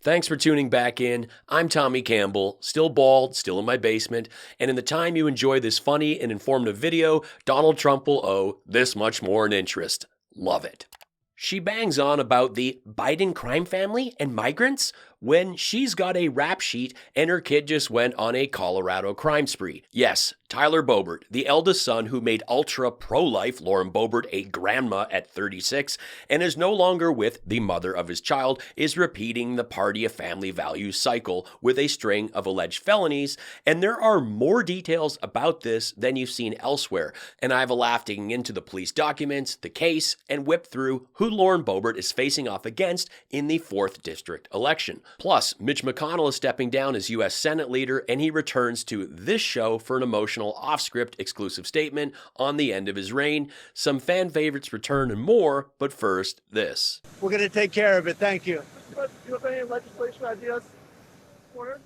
Thanks for tuning back in. I'm Tommy Campbell, still bald, still in my basement, and in the time you enjoy this funny and informative video, Donald Trump will owe this much more in interest. Love it. She bangs on about the Biden crime family and migrants when she's got a rap sheet and her kid just went on a Colorado crime spree. Yes, Tyler Boebert, the eldest son who made ultra pro-life Lauren Boebert a grandma at 36 and is no longer with the mother of his child, is repeating the party of family values cycle with a string of alleged felonies, and there are more details about this than you've seen elsewhere, and I have a laugh digging into the police documents, the case, and whip through who Lauren Boebert is facing off against in the 4th District election. Plus, Mitch McConnell is stepping down as U.S. Senate leader, and he returns to this show for an emotional off-script exclusive statement on the end of his reign. Some fan favorites return and more, but first, this. We're going to take care of it. Thank you. Do you have any legislation ideas for her?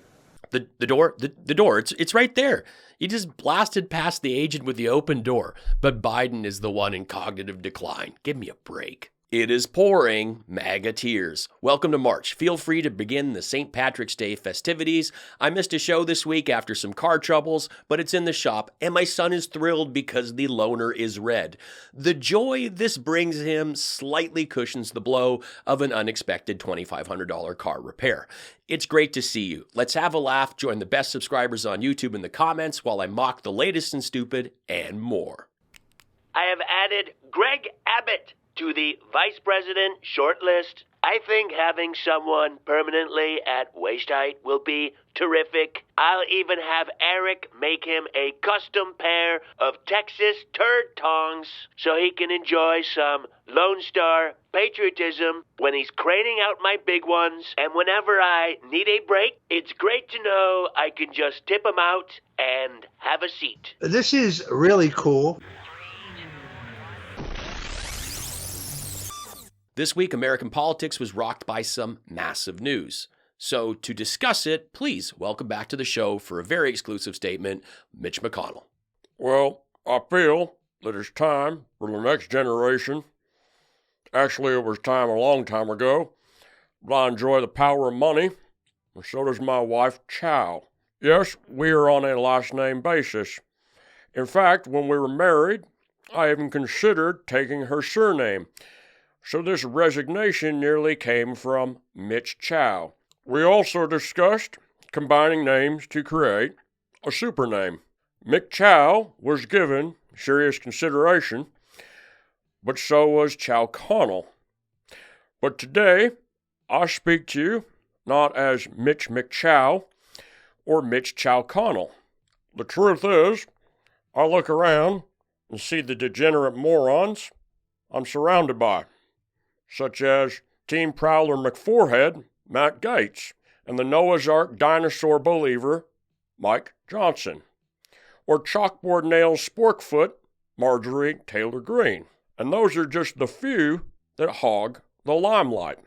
The door, it's right there. You just blasted past the agent with the open door, but Biden is the one in cognitive decline. Give me a break. It is pouring MAGA tears. Welcome to March. Feel free to begin the St. Patrick's Day festivities. I missed a show this week after some car troubles, but it's in the shop, and my son is thrilled because the loaner is red. The joy this brings him slightly cushions the blow of an unexpected $2,500 car repair. It's great to see you. Let's have a laugh. Join the best subscribers on YouTube in the comments while I mock the latest and stupid and more. I have added Greg Abbott to the vice president shortlist. I think having someone permanently at waist height will be terrific. I'll even have Eric make him a custom pair of Texas turd tongs so he can enjoy some Lone Star patriotism when he's craning out my big ones. And whenever I need a break, it's great to know I can just tip him out and have a seat. This is really cool. This week, American politics was rocked by some massive news. So to discuss it, please welcome back to the show for a very exclusive statement, Mitch McConnell. Well, I feel that it's time for the next generation. Actually, it was time a long time ago, but I enjoy the power of money, and so does my wife, Chow. Yes, we are on a last name basis. In fact, when we were married, I even considered taking her surname. So this resignation nearly came from Mitch Chow. We also discussed combining names to create a super name. Mick Chow was given serious consideration, but so was Chow Connell. But today, I speak to you not as Mitch McChow or Mitch Chow Connell. The truth is, I look around and see the degenerate morons I'm surrounded by, such as Teen Prowler McForehead, Matt Gaetz, and the Noah's Ark dinosaur believer, Mike Johnson, or Chalkboard Nails Sporkfoot, Marjorie Taylor Greene. And those are just the few that hog the limelight.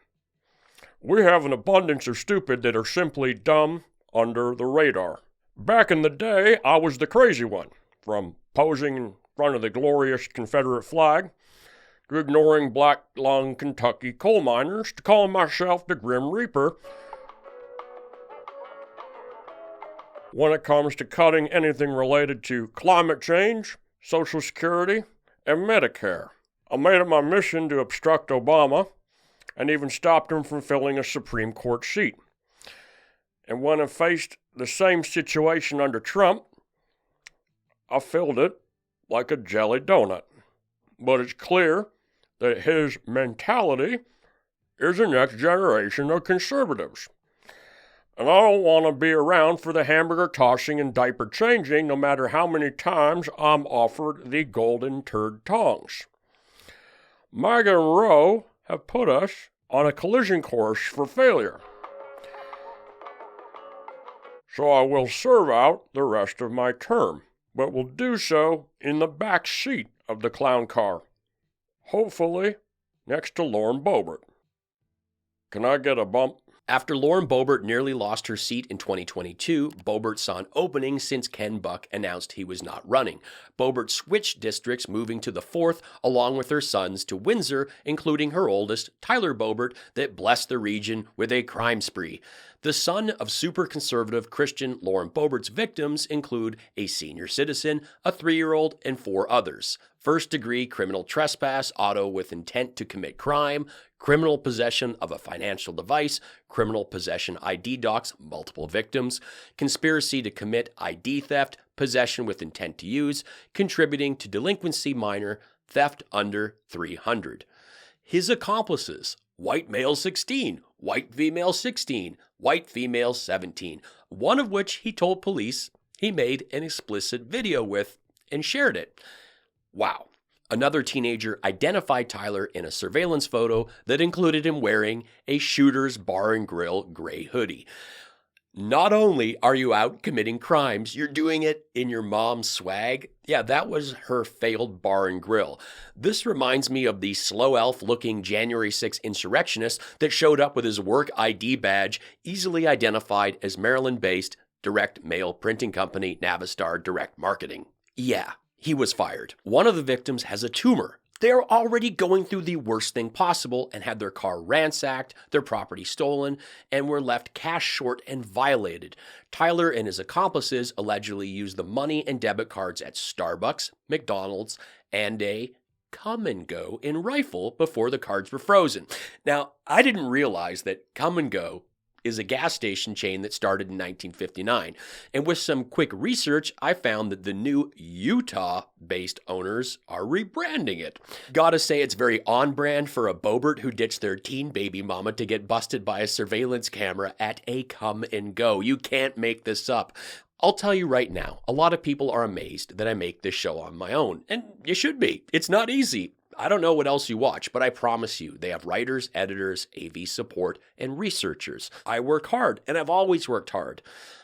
We have an abundance of stupid that are simply dumb under the radar. Back in the day, I was the crazy one, from posing in front of the glorious Confederate flag to ignoring black lung Kentucky coal miners, to calling myself the Grim Reaper when it comes to cutting anything related to climate change, Social Security, and Medicare. I made it my mission to obstruct Obama and even stopped him from filling a Supreme Court seat. And when I faced the same situation under Trump, I filled it like a jelly donut. But it's clear that his mentality is the next generation of conservatives. And I don't want to be around for the hamburger tossing and diaper changing no matter how many times I'm offered the golden turd tongs. MAGA and Roe have put us on a collision course for failure. So I will serve out the rest of my term, but will do so in the back seat of the clown car. Hopefully, next to Lauren Boebert. Can I get a bump? After Lauren Boebert nearly lost her seat in 2022, Boebert saw an opening since Ken Buck announced he was not running. Boebert switched districts, moving to the 4th, along with her sons, to Windsor, including her oldest, Tyler Boebert, that blessed the region with a crime spree. The son of super conservative Christian Lauren Boebert's victims include a senior citizen, a 3-year-old, and 4 others. First-degree criminal trespass, auto with intent to commit crime, criminal possession of a financial device, criminal possession ID docs, multiple victims, conspiracy to commit ID theft, possession with intent to use, contributing to delinquency minor, theft under 300. His accomplices: white male 16, white female 16, white female 17, one of which he told police he made an explicit video with and shared it. Wow. Another teenager identified Tyler in a surveillance photo that included him wearing a Shooter's Bar and Grill gray hoodie. Not only are you out committing crimes, you're doing it in your mom's swag. Yeah, that was her failed bar and grill. This reminds me of the slow elf-looking January 6th insurrectionist that showed up with his work ID badge, easily identified as Maryland-based direct mail printing company Navistar Direct Marketing. Yeah, he was fired. One of the victims has a tumor. They are already going through the worst thing possible and had their car ransacked, their property stolen, and were left cash short and violated. Tyler and his accomplices allegedly used the money and debit cards at Starbucks, McDonald's, and a Come and Go in Rifle before the cards were frozen. Now, I didn't realize that Come and Go is a gas station chain that started in 1959. And with some quick research, I found that the new Utah-based owners are rebranding it. Gotta say, it's very on-brand for a Boebert who ditched their teen baby mama to get busted by a surveillance camera at a Come and Go. You can't make this up. I'll tell you right now, a lot of people are amazed that I make this show on my own. And you should be. It's not easy. I don't know what else you watch, but I promise you, they have writers, editors, AV support, and researchers. I work hard, and I've always worked hard.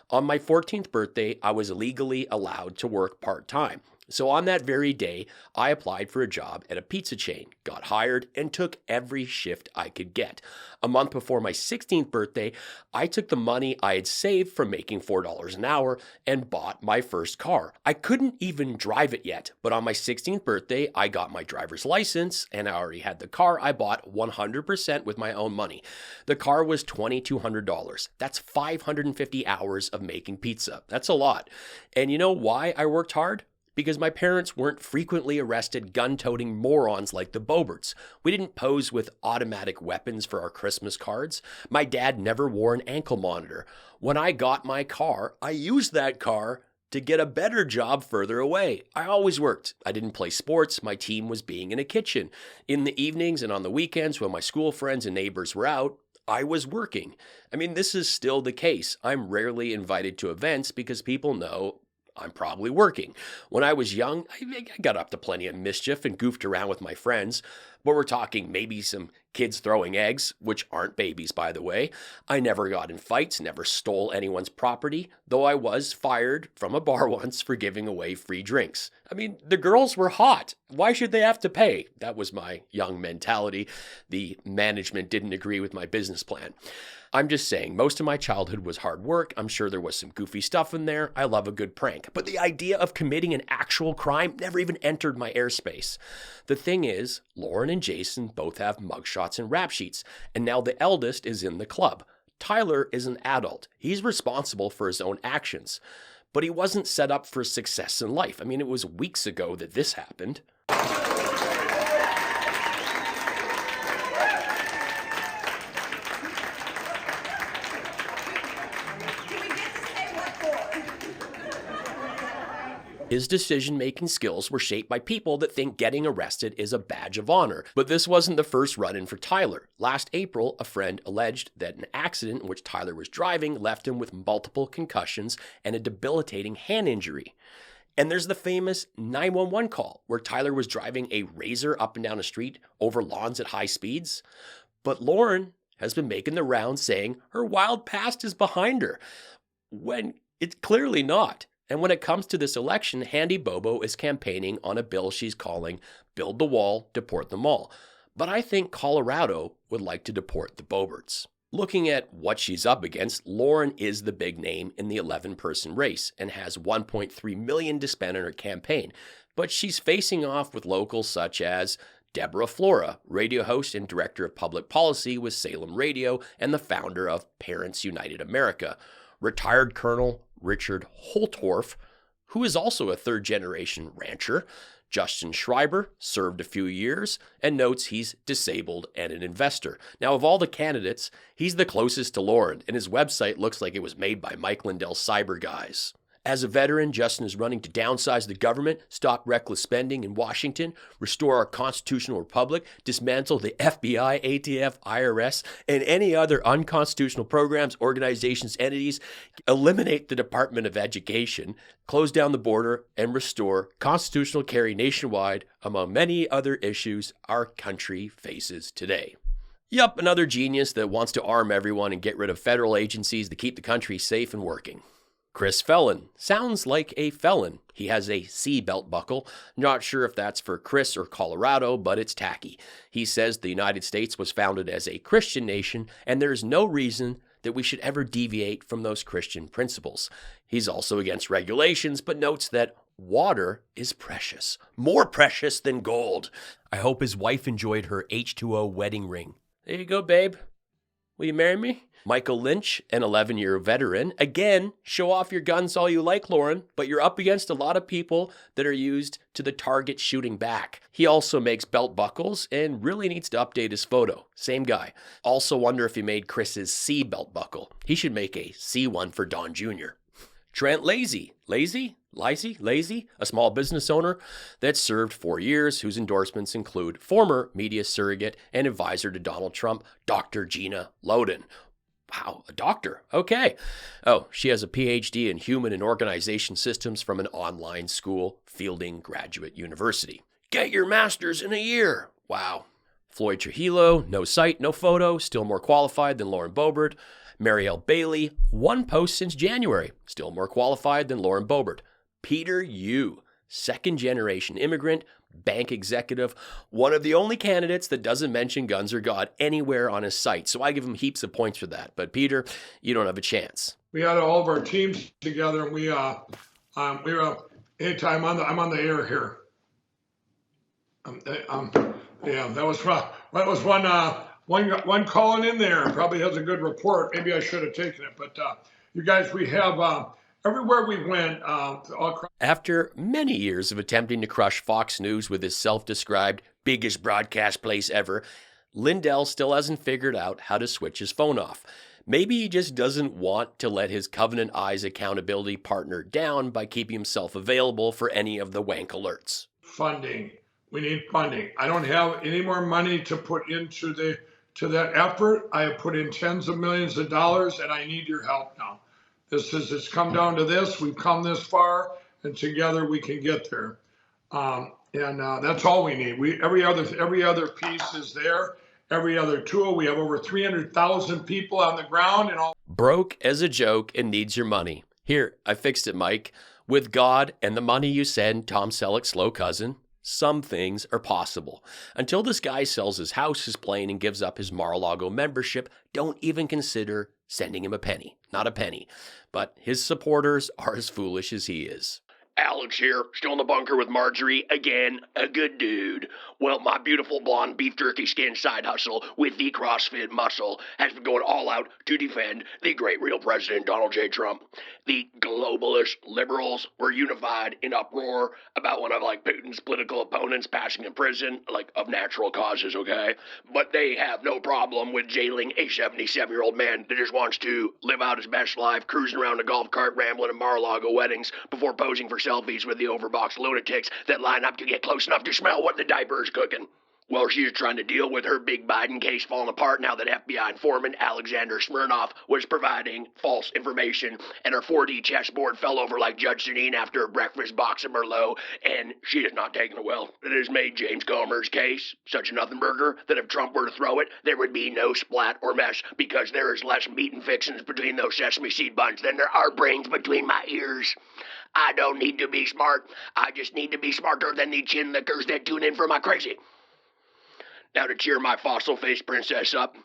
On my 14th birthday, I was legally allowed to work part-time. So on that very day, I applied for a job at a pizza chain, got hired, and took every shift I could get. A month before my 16th birthday, I took the money I had saved from making $4 an hour and bought my first car. I couldn't even drive it yet, but on my 16th birthday, I got my driver's license, and I already had the car I bought 100% with my own money. The car was $2,200. That's 550 hours of making pizza. That's a lot. And you know why I worked hard? Because my parents weren't frequently arrested gun-toting morons like the Boeberts. We didn't pose with automatic weapons for our Christmas cards. My dad never wore an ankle monitor. When I got my car, I used that car to get a better job further away. I always worked. I didn't play sports. My team was being in a kitchen. In the evenings and on the weekends when my school friends and neighbors were out, I was working. I mean, this is still the case. I'm rarely invited to events because people know I'm probably working. When I was young, I got up to plenty of mischief and goofed around with my friends, but we're talking maybe some kids throwing eggs, which aren't babies, by the way. I never got in fights, never stole anyone's property, though I was fired from a bar once for giving away free drinks. I mean, the girls were hot. Why should they have to pay? That was my young mentality. The management didn't agree with my business plan. I'm just saying, most of my childhood was hard work. I'm sure there was some goofy stuff in there. I love a good prank. But the idea of committing an actual crime never even entered my airspace. The thing is, Lauren and Jason both have mugshots and rap sheets, and now the eldest is in the club. Tyler is an adult. He's responsible for his own actions. But he wasn't set up for success in life. I mean, it was weeks ago that this happened. His decision-making skills were shaped by people that think getting arrested is a badge of honor. But this wasn't the first run-in for Tyler. Last April, a friend alleged that an accident in which Tyler was driving left him with multiple concussions and a debilitating hand injury. And there's the famous 911 call where Tyler was driving a Razor up and down a street over lawns at high speeds. But Lauren has been making the rounds saying her wild past is behind her, when it's clearly not. And when it comes to this election, Handy Bobo is campaigning on a bill she's calling Build the Wall, Deport them all. But I think Colorado would like to deport the Boeberts. Looking at what she's up against, Lauren is the big name in the 11-person race and has $1.3 million to spend on her campaign. But she's facing off with locals such as Deborah Flora, radio host and director of public policy with Salem Radio and the founder of Parents United America, retired Colonel Richard Holtorf, who is also a third-generation rancher. Justin Schreiber served a few years and notes he's disabled and an investor. Now, of all the candidates, he's the closest to Lauren, and his website looks like it was made by Mike Lindell's cyber guys. As a veteran, Justin is running to downsize the government, stop reckless spending in Washington, restore our constitutional republic, dismantle the FBI, ATF, IRS, and any other unconstitutional programs, organizations, entities, eliminate the Department of Education, close down the border, and restore constitutional carry nationwide, among many other issues our country faces today. Yup, another genius that wants to arm everyone and get rid of federal agencies to keep the country safe and working. Chris Felon. Sounds like a felon. He has a C belt buckle. Not sure if that's for Chris or Colorado, but it's tacky. He says the United States was founded as a Christian nation, and there is no reason that we should ever deviate from those Christian principles. He's also against regulations, but notes that water is precious. More precious than gold. I hope his wife enjoyed her H2O wedding ring. There you go, babe. Will you marry me? Michael Lynch, an 11-year veteran. Again, show off your guns all you like, Lauren, but you're up against a lot of people that are used to the target shooting back. He also makes belt buckles and really needs to update his photo. Same guy. Also wonder if he made Chris's C belt buckle. He should make a C one for Don Jr. Trent Lazy, a small business owner that served 4 years, whose endorsements include former media surrogate and advisor to Donald Trump, Dr. Gina Loden. Wow, a doctor. Okay. Oh, she has a PhD in human and organization systems from an online school, Fielding Graduate University. Get your master's in a year. Wow. Floyd Trujillo, no site, no photo, still more qualified than Lauren Boebert. Marielle Bailey, one post since January, still more qualified than Lauren Boebert. Peter Yu, second-generation immigrant, bank executive, one of the only candidates that doesn't mention guns or God anywhere on his site. So I give him heaps of points for that. But Peter, you don't have a chance. We had all of our teams together, and we were anytime I'm on the air here. Yeah, that was one calling in there. Probably has a good report. Maybe I should have taken it. But you guys, we have everywhere we went. After many years of attempting to crush Fox News with his self-described biggest broadcast place ever, Lindell still hasn't figured out how to switch his phone off. Maybe he just doesn't want to let his Covenant Eyes accountability partner down by keeping himself available for any of the wank alerts. Funding. We need funding. I don't have any more money to put into that effort. I have put in tens of millions of dollars, and I need your help now. It's come down to this. We've come this far, and together we can get there. That's all we need. Every other piece is there. Every other tool. We have over 300,000 people on the ground and all. Broke as a joke and needs your money. Here, I fixed it, Mike. With God and the money you send Tom Selleck's slow cousin, some things are possible. Until this guy sells his house, his plane, and gives up his Mar-a-Lago membership, don't even consider sending him a penny. Not a penny. But his supporters are as foolish as he is. Alex here, still in the bunker with Marjorie, again, a good dude. Well, my beautiful blonde beef jerky skin side hustle with the CrossFit muscle has been going all out to defend the great real president, Donald J. Trump. The globalist liberals were unified in uproar about one of, Putin's political opponents passing in prison, of natural causes, okay? But they have no problem with jailing a 77-year-old man that just wants to live out his best life, cruising around a golf cart, rambling at Mar-a-Lago weddings before posing for selfies with the overboxed lunatics that line up to get close enough to smell what the diaper is cooking. Well, she's trying to deal with her big Biden case falling apart now that FBI informant Alexander Smirnov was providing false information, and her 4D chessboard fell over like Judge Janine after a breakfast box of Merlot, and she is not taking it well. It has made James Comer's case such a nothing burger that if Trump were to throw it, there would be no splat or mess, because there is less meat and fixins between those sesame seed buns than there are brains between my ears. I don't need to be smart. I just need to be smarter than the chin lickers that tune in for my crazy. Now to cheer my fossil-faced princess up,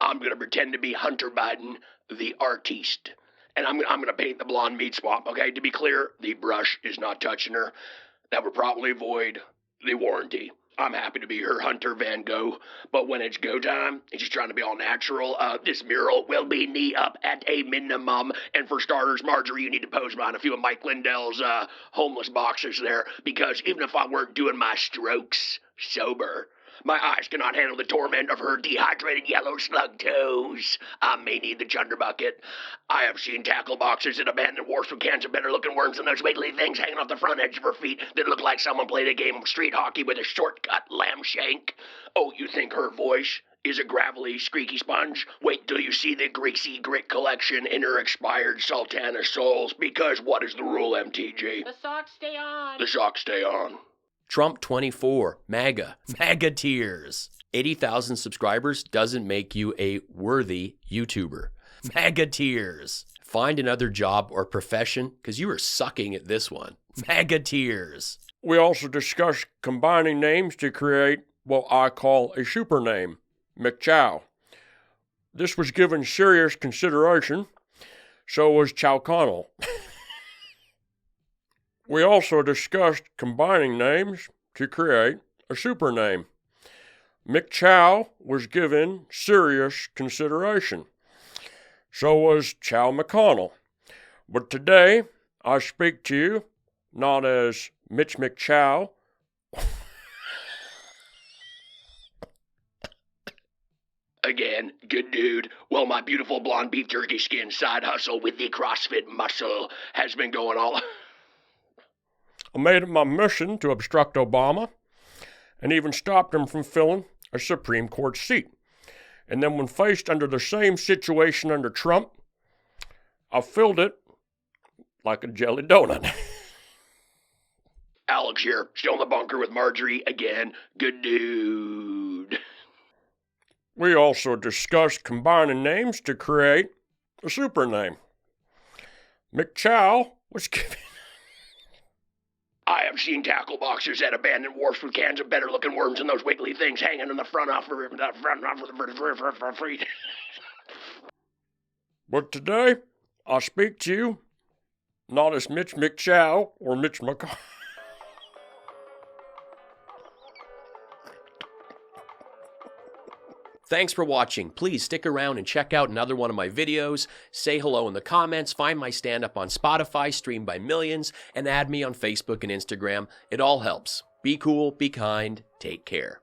I'm going to pretend to be Hunter Biden, the artiste. And I'm going to paint the blonde meat swap, okay? To be clear, the brush is not touching her. That would probably void the warranty. I'm happy to be her Hunter Van Gogh, but when it's go time, and she's trying to be all natural, this mural will be knee up at a minimum. And for starters, Marjorie, you need to pose behind a few of Mike Lindell's homeless boxers there, because even if I weren't doing my strokes sober, my eyes cannot handle the torment of her dehydrated yellow slug toes. I may need the chunder bucket. I have seen tackle boxers at abandoned wharfs with cans of better-looking worms and those wiggly things hanging off the front edge of her feet that look like someone played a game of street hockey with a shortcut lamb shank. Oh, you think her voice is a gravelly, squeaky sponge? Wait till you see the greasy grit collection in her expired Sultana soles, because what is the rule, MTG? The socks stay on. The socks stay on. Trump 24, MAGA Tears. 80,000 subscribers doesn't make you a worthy YouTuber. MAGA Tears. Find another job or profession, because you are sucking at this one. MAGA Tears. We also discussed combining names to create what I call a super name, McChow. This was given serious consideration, so was Chow Connell. We also discussed combining names to create a super name. McChow was given serious consideration. So was Chow McConnell. But today, I speak to you not as Mitch McChow. Again, good dude. Well, my beautiful blonde beef jerky skin side hustle with the CrossFit muscle has been going all... I made it my mission to obstruct Obama and even stopped him from filling a Supreme Court seat. And then when faced under the same situation under Trump, I filled it like a jelly donut. Alex here, still in the bunker with Marjorie again. Good dude. We also discussed combining names to create a super name. McChow was given... I have seen tackle boxers at abandoned wharfs with cans of better-looking worms and those wiggly things hanging in the front off of the feet. But today, I speak to you not as Mitch McChow or Mitch McConnell. Thanks for watching. Please stick around and check out another one of my videos. Say hello in the comments. Find my stand-up on Spotify, streamed by millions, and add me on Facebook and Instagram. It all helps. Be cool, be kind, take care.